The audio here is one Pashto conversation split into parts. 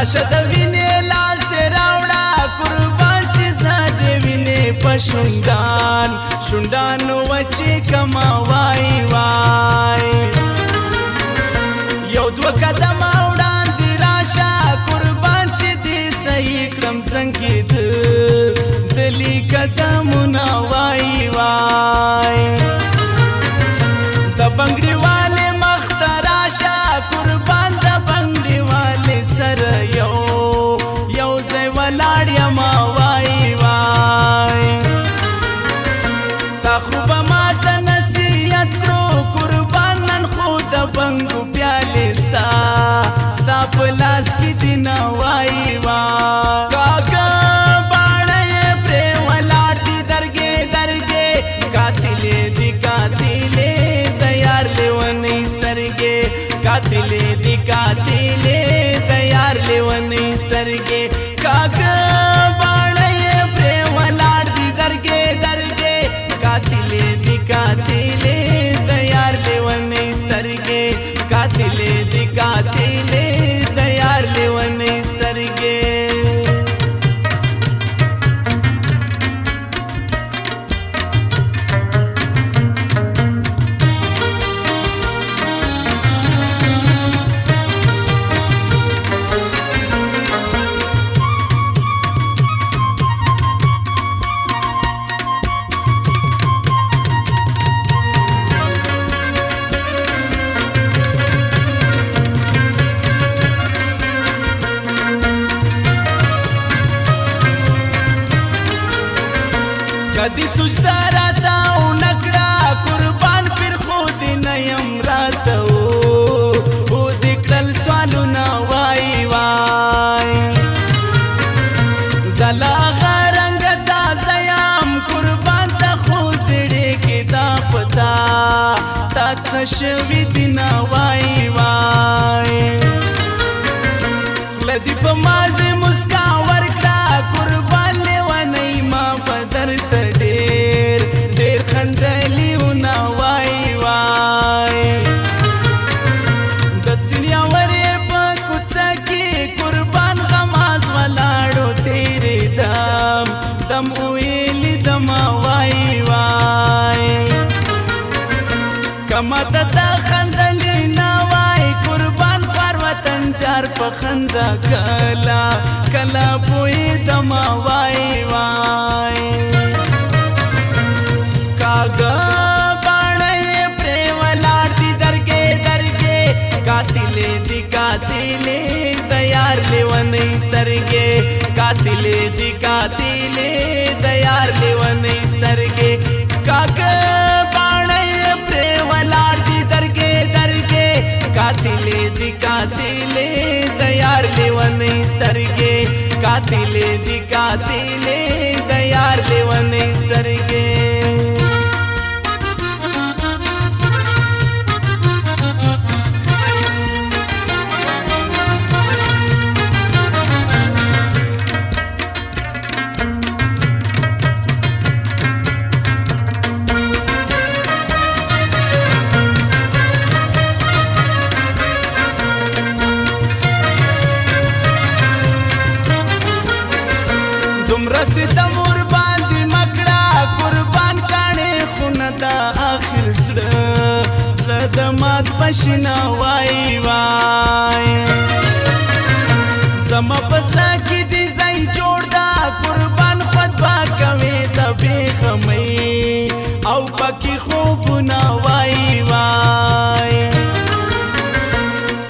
راشه د وینې لاس دې راوړه قربان چې زه دې وینې په شونډان شونډانو وچې کما وای وای یو دوه قدمه وړاندې راشه قربان چې دې صحیح کړم زنګې دلي قدمونه وای وای د بنګړي والې مخ ته راشه قربان د بنګړي والې سره یو ځای ولاړ یمه وای وای تا خو به ماته نصیحت کړو قربان نن خو د بنګو پیالې ستا په لاس کې دي نه وای وای کاکا باڼه یې پرې ولاړ دي درګې درګې قاتلې دي قاتلې د یار لیونۍ سترګې قاتلې دي قاتلې د یار لیونۍ سترګې کاکا باڼه یې پرې ولاړ دي درګې درګې قاتلې دي قاتلې د یار لیونۍ سترګې قاتلې دي قاتلې د یار لیونۍ سترګې کدی سجده راته ونکړه قربان پر خو دې نه یم راته دې کړل سوالونه وای وای زه لا هغه رنګه تازه یم قربان ته خو زړې کې دا پتا تا څه شوي دي نه وای وای خوله دې په مازې مسکا ورکړه قربان لیونۍ ما به درته ډېر خندلیونه وای وای د څنیاورې په کوڅه کې قربان غماز ولاړو تیرې دم ویلي دمه وای وای که ماته ته خندلې نه وای قربان خوار وطن جار په خندا کله پوهېدمه وای وای کاغه باڼه یې پرې ولاړ دي درګې درګې قاتلې دي قاتلې د یار لیونۍ سترګې قاتلې دي قاتلې د یار لیونۍ سترګې کاغه باڼه یې پرې ولاړ دي درګې درګې قاتلې دي قاتلې د یار لیونۍ سترګې قاتلې دي قاتلې د یار لیونۍ سترګې دومره ستم ور باندې مکړه قربان کاڼې خو نه دا آخر زړه د مات پشنه وای وای زما په زړه کې دې ځای جوړ ده قربان خود به کوې د بېغمۍ او پکې خوبونه وای وای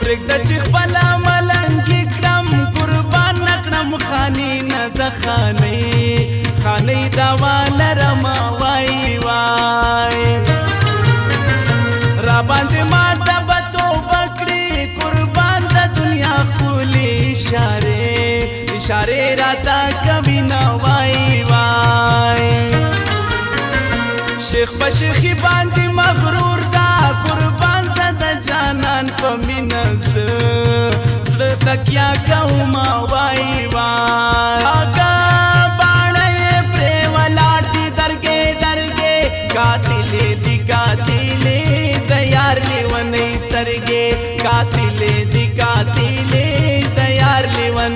پرېږده چې خپله ملنګي کړم قربان نه کړم خاني نه د خانۍ دوا لرمه وای وای را باندې ماته به توبه کړي قربان د دنیا ښکلې اشارې راته کوي نه وای وای شیخ په شیخي باندې مغرور ده قربان زه د جانان په مینه زړه تکیه کومه وای وای کاکا باڼه یې پرې ولاړ دي درګې درګې قاتلې دي قاتلې د یار لیونۍ سترګې قاتلې دي قاتلې د یار لیونۍ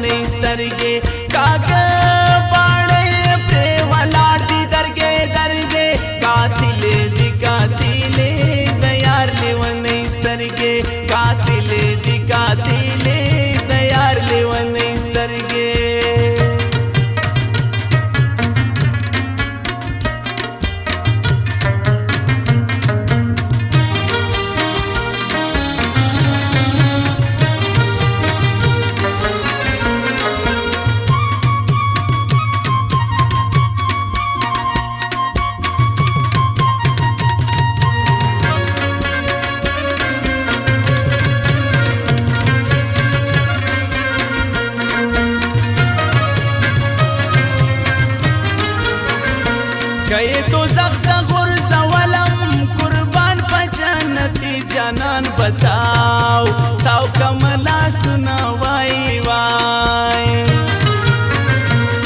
لاسونه وای وای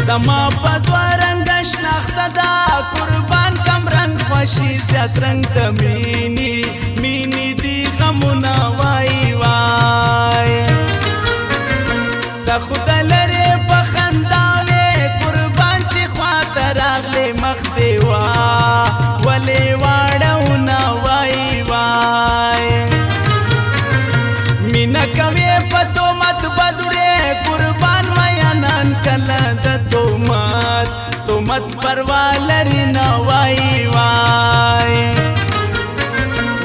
زما په دوه رنګه شناخته ده قربان کم رنګ خوښي زیات رنګ د مینې مینې دي غمونه وای وای د خدای لرې په خندا وې قربان چې خواته راغلې مخ دې وا ولې واړونه وای وای مینه کوي په تهمت بدوړې قربان میانان کله د تهمت پروا لري نه وای وای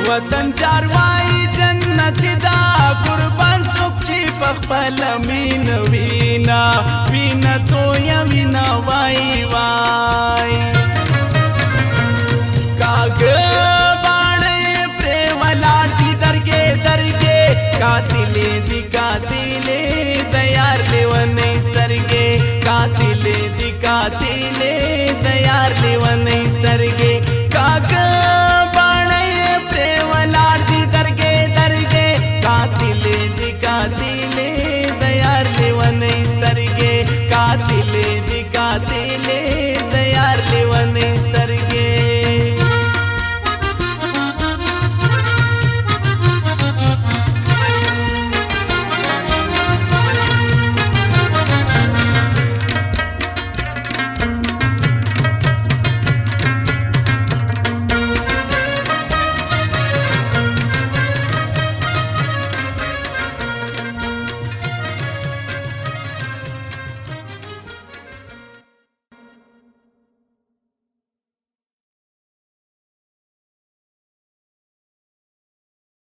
وطن چاروائی جنتی دا قربان څوک چې په خپله مینه وینا وینه تویه وینه وای وای کاږه باڼه پرې ولاړ دي درګې درګې قاتلې دي قاتلې د یار لیونۍ سترګې قاتلې